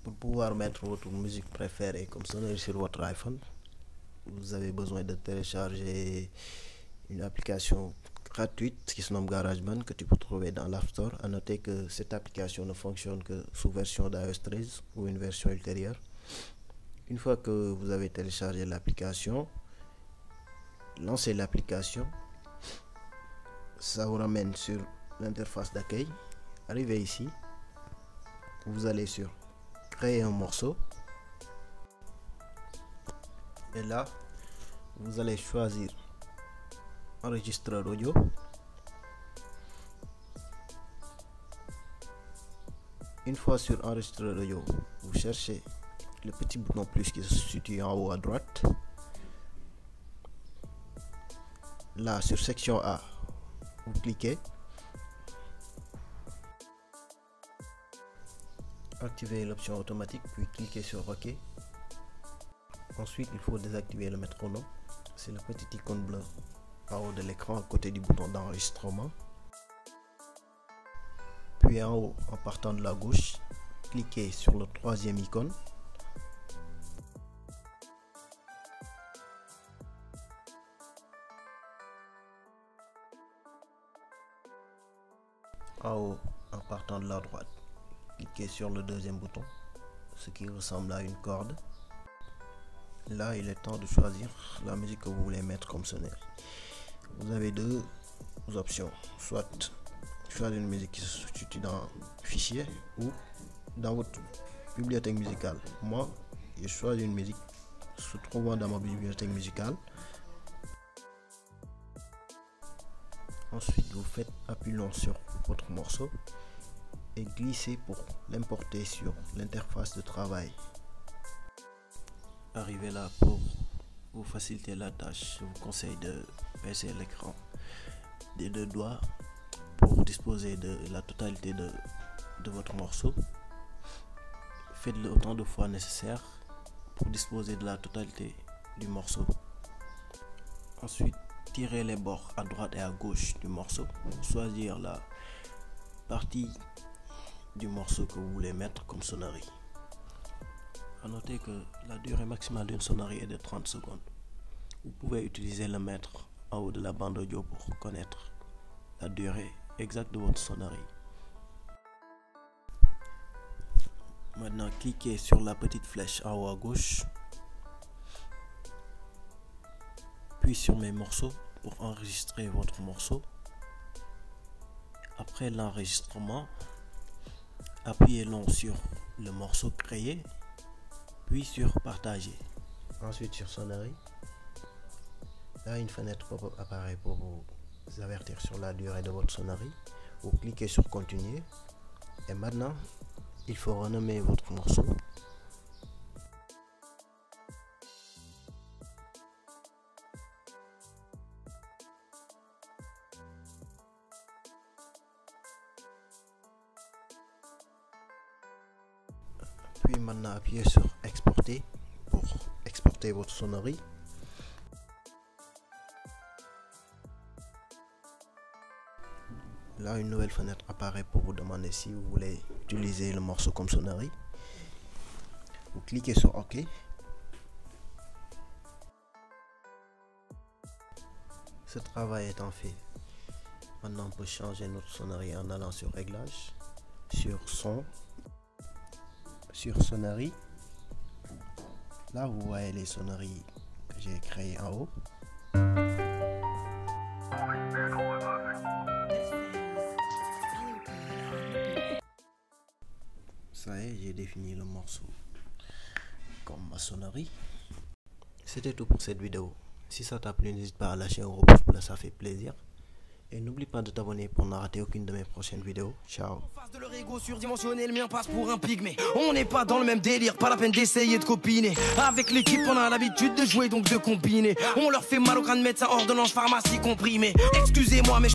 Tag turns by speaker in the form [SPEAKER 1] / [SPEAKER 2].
[SPEAKER 1] Pour pouvoir mettre votre musique préférée comme sonnerie sur votre iPhone, vous avez besoin de télécharger une application gratuite qui se nomme GarageBand que tu peux trouver dans l'App Store. À noter que cette application ne fonctionne que sous version d'iOS 13 ou une version ultérieure. Une fois que vous avez téléchargé l'application, lancez l'application. Ça vous ramène sur l'interface d'accueil. Arrivez ici, vous allez sur créer un morceau et là vous allez choisir enregistreur audio. Une fois sur enregistreur audio, vous cherchez le petit bouton plus qui se situe en haut à droite. Là sur section A, vous cliquez, activez l'option automatique puis cliquez sur OK. Ensuite il faut désactiver le métronome, c'est la petite icône bleue en haut de l'écran à côté du bouton d'enregistrement. Puis en haut, en partant de la gauche, cliquez sur le troisième icône. En haut, en partant de la droite, cliquez sur le deuxième bouton, ce qui ressemble à une corde. Là, il est temps de choisir la musique que vous voulez mettre comme sonnerie. Vous avez deux options, soit choisir une musique qui se situe dans fichier ou dans votre bibliothèque musicale. Moi, je choisis une musique se trouvant dans ma bibliothèque musicale. Ensuite, vous faites appui long sur votre morceau et glissez pour l'importer sur l'interface de travail. Arrivé là, pour vous faciliter la tâche, je vous conseille de baisser l'écran des deux doigts pour disposer de la totalité de votre morceau. Faites-le autant de fois nécessaire pour disposer de la totalité du morceau. Ensuite, tirez les bords à droite et à gauche du morceau pour choisir la partie du morceau que vous voulez mettre comme sonnerie. A noter que la durée maximale d'une sonnerie est de 30 secondes. Vous pouvez utiliser le mètre en haut de la bande audio pour connaître la durée exacte de votre sonnerie. Maintenant, cliquez sur la petite flèche en haut à gauche, puis sur mes morceaux pour enregistrer votre morceau. Après l'enregistrement, appuyez long sur le morceau créé, puis sur partager. Ensuite sur sonnerie. Là, une fenêtre pop-up apparaît pour vous avertir sur la durée de votre sonnerie. Vous cliquez sur continuer et maintenant il faut renommer votre morceau. Puis maintenant appuyez sur exporter pour exporter votre sonnerie. Là, une nouvelle fenêtre apparaît pour vous demander si vous voulez utiliser le morceau comme sonnerie. Vous cliquez sur OK. Ce travail étant fait, maintenant on peut changer notre sonnerie en allant sur Réglages, sur Son, sur Sonnerie. Là, vous voyez les sonneries que j'ai créées en haut. Ça y est, j'ai défini le morceau comme ma sonnerie. C'était tout pour cette vidéo. Si ça t'a plu, n'hésite pas à lâcher un gros pouce bleu, ça fait plaisir. Et n'oublie pas de t'abonner pour ne rater aucune de mes prochaines vidéos. Ciao.
[SPEAKER 2] En face de leur ego surdimensionné, le mien passe pour un pygmée. On n'est pas dans le même délire, pas la peine d'essayer de copiner. Avec l'équipe, on a l'habitude de jouer, donc de combiner. On leur fait mal au crâne, médecin, ordonnance, pharmacie comprimée. Excusez-moi, mais